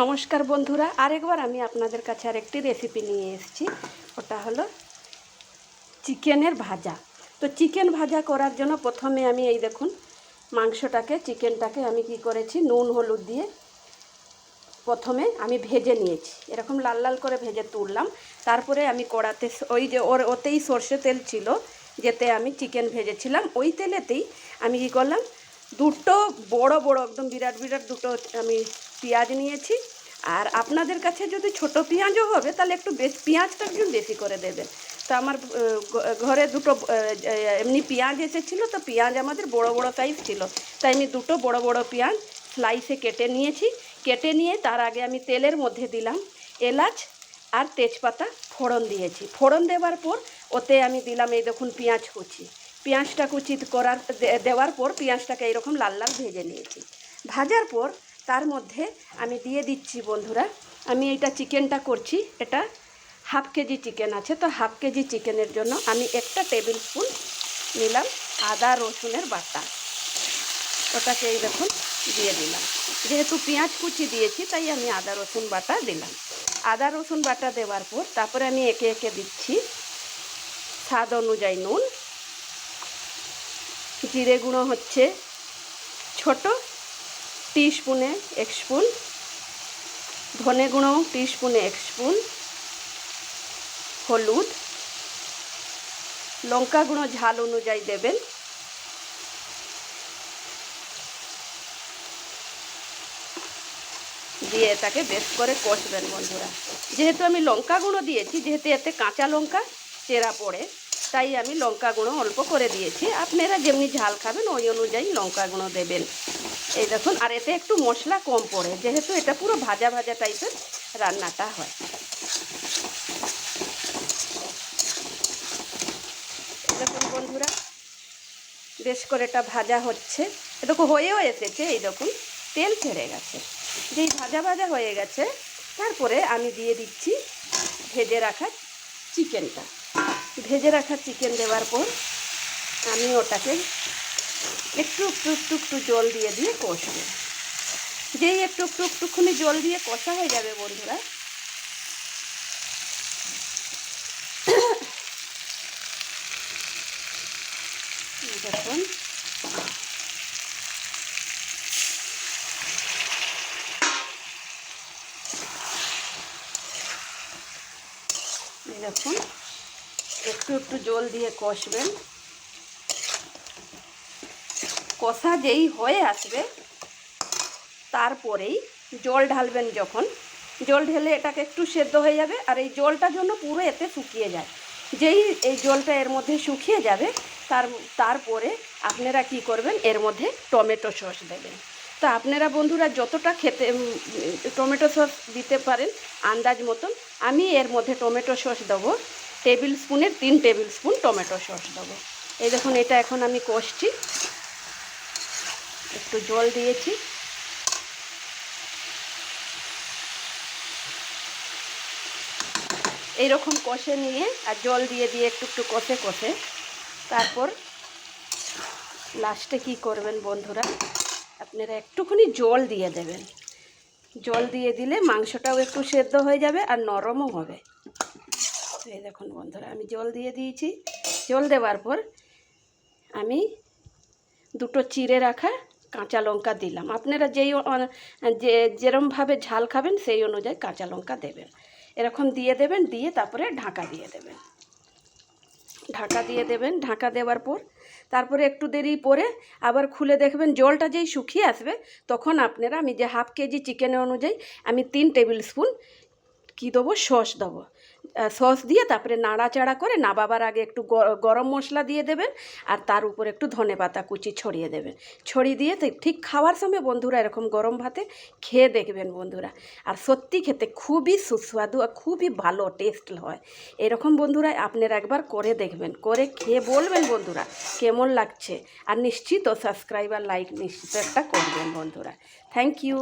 নমস্কার বন্ধুরা, আরেকবার আমি আপনাদের কাছে আরেকটি রেসিপি নিয়ে এসেছি। ওটা হলো চিকেনের ভাজা। তো চিকেন ভাজা করার জন্য প্রথমে আমি এই দেখুন চিকেনটাকে আমি কি করেছি, নুন হলুদ দিয়ে প্রথমে আমি ভেজে নিয়েছি। এরকম লাল লাল করে ভেজে তুললাম। তারপরে আমি কড়াতে ওতেই সর্ষে তেল ছিল, যেতে আমি চিকেন ভেজেছিলাম। ওই তেলেতেই আমি কি করলাম, দুটো বড় বড় একদম বিরাট বিরাট দুটো আমি পেঁয়াজ নিয়েছি। আর আপনাদের কাছে যদি ছোট পেঁয়াজও হবে তাহলে একটু পেঁয়াজটা একটু বেশি করে দেবেন। তো আমার ঘরে দুটো এমনি পেঁয়াজ এসেছিলো, তো পেঁয়াজ আমাদের বড় বড় সাইজ ছিল, তাই আমি দুটো বড় বড় পেঁয়াজ স্লাইসে কেটে নিয়েছি। কেটে নিয়ে তার আগে আমি তেলের মধ্যে দিলাম এলাচ আর তেজপাতা, ফোড়ন দিয়েছি। ফোড়ন দেওয়ার পর ওতে আমি দিলাম এই দেখুন পেঁয়াজ কুচি। পেঁয়াজটা কুচি দেওয়ার পর পেঁয়াজটাকে এইরকম লাল লাল ভেজে নিয়েছি। ভাজার পর তার মধ্যে আমি দিয়ে দিচ্ছি বন্ধুরা, আমি এইটা চিকেনটা করছি, এটা হাফ কেজি চিকেন আছে। তো হাফ কেজি চিকেনের জন্য আমি 1 টেবিল স্পুন নিলাম আদা রসুনের বাটা। ওটাকে এই দেখুন দিয়ে দিলাম। যেহেতু পেঁয়াজ কুচি দিয়েছি তাই আমি আদা রসুন বাটা দিলাম। আদা রসুন বাটা দেওয়ার পর তারপরে আমি একে একে দিচ্ছি স্বাদ অনুযায়ী নুন। জিরে গুঁড়ো হচ্ছে ছোটো টিস্পুনে 1 স্পুন, ধনে গুঁড়ো টিস্পুনে 1 স্পুন, হলুদ, লঙ্কা গুঁড়ো ঝাল অনুযায়ী দেবেন, দিয়ে এটাকে বেশ করে কষবেন বন্ধুরা। যেহেতু আমি লঙ্কা গুঁড়ো দিয়েছি, যেহেতু এতে কাঁচা লঙ্কা চেরা পড়ে, তাই আমি লঙ্কা গুঁড়ো অল্প করে দিয়েছি। আপনারা যেমনি ঝাল খাবেন ওই অনুযায়ী লঙ্কা গুঁড়ো দেবেন। এই দেখুন, আর এতে একটু মশলা কম পড়ে, যেহেতু এটা পুরো ভাজা ভাজা টাইপের রান্নাটা হয়। দেখুন বন্ধুরা, বেশ করে এটা ভাজা হচ্ছে, এরকম হয়েও এসেছে। এই দেখুন তেল ছেড়ে গেছে। যেই ভাজা ভাজা হয়ে গেছে তারপরে আমি দিয়ে দিচ্ছি ভেজে রাখা চিকেনটা। ভেজে রাখা চিকেন দেওয়ার পর আমি ওটাকে একটু একটু জল দিয়ে দিয়ে কষবো। যেই একটুখানি জল দিয়ে কষা হয়ে যাবে বন্ধুরা, দেখুন দেখুন একটু জল দিয়ে কষবেন। কষা যেই হয়ে আসবে তারপরেই জল ঢালবেন। যখন জল ঢেলে এটাকে একটু সেদ্ধ হয়ে যাবে, আর এই জলটা জন্য পুরো এতে শুকিয়ে যায়। যেই এই জলটা এর মধ্যে শুকিয়ে যাবে তারপরে আপনারা কি করবেন, এর মধ্যে টমেটো সস দেবেন। তো আপনারা বন্ধুরা যতটা খেতে টমেটো সস দিতে পারেন আন্দাজ মতন। আমি এর মধ্যে টমেটো সস দেবো 3 টেবিল স্পুন টমেটো সস দেবো। এই দেখুন এটা এখন আমি কষছি, একটু জল দিয়েছি। এইরকম কষে নিয়ে আর জল দিয়ে দিয়ে একটু কষে তারপর লাস্টে কি করবেন বন্ধুরা, আপনারা একটুখানি জল দিয়ে দেবেন। জল দিয়ে দিলে মাংসটাও একটু সেদ্ধ হয়ে যাবে আর নরমও হবে। এই দেখুন বন্ধুরা, আমি জল দিয়ে দিয়েছি। জল দেওয়ার পর আমি দুটো চিড়ে রাখা কাঁচা লঙ্কা দিলাম। আপনারা যেরমভাবে ঝাল খাবেন সেই অনুযায়ী কাঁচা লঙ্কা দেবেন। এরকম দিয়ে দেবেন, দিয়ে তারপরে ঢাকা দিয়ে দেবেন। ঢাকা দেওয়ার পর তারপরে একটু দেরি পরে আবার খুলে দেখবেন, জলটা যেই শুকিয়ে আসবে তখন আপনারা, আমি যে হাফ কেজি চিকেনের অনুযায়ী আমি 3 টেবিল স্পুন কী দেবো, সস দেবো। সস দিয়ে তারপরে নাড়াচাড়া করে নাবাবার আগে একটু গরম মশলা দিয়ে দেবেন, আর তার উপর একটু ধনেপাতা কুচি ছড়িয়ে দেবেন। ছড়িয়ে দিয়ে ঠিক খাওয়ার সময় বন্ধুরা এরকম গরম ভাতে খেয়ে দেখবেন বন্ধুরা, আর সত্যি খেতে খুবই সুস্বাদু আর খুবই ভালো টেস্ট হয়। এরকম বন্ধুরা আপনারা একবার করে দেখবেন, করে খেয়ে বলবেন বন্ধুরা কেমন লাগছে। আর নিশ্চিত সাবস্ক্রাইব আর লাইক নিশ্চিত একটা করবেন বন্ধুরা। Thank you.